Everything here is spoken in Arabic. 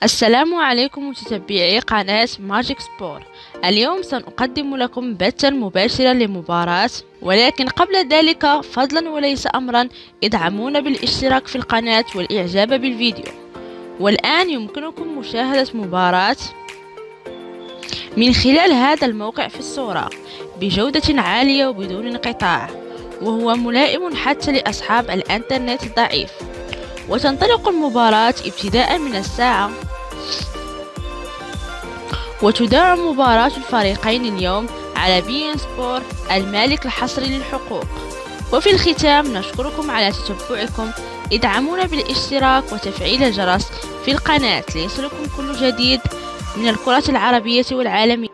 السلام عليكم متتبعي قناة ماجيك سبور. اليوم سنقدم لكم بثا مباشرا لمباراة، ولكن قبل ذلك فضلا وليس أمرا ادعمونا بالاشتراك في القناة والإعجاب بالفيديو. والآن يمكنكم مشاهدة مباراة من خلال هذا الموقع في الصورة بجودة عالية وبدون انقطاع، وهو ملائم حتى لأصحاب الإنترنت الضعيف. وتنطلق المباراة ابتداء من الساعة، وتذاع مباراة الفريقين اليوم على بي إن سبور المالك الحصري للحقوق. وفي الختام نشكركم على تتبعكم، ادعمونا بالاشتراك وتفعيل الجرس في القناة ليصلكم كل جديد من الكرة العربية والعالمية.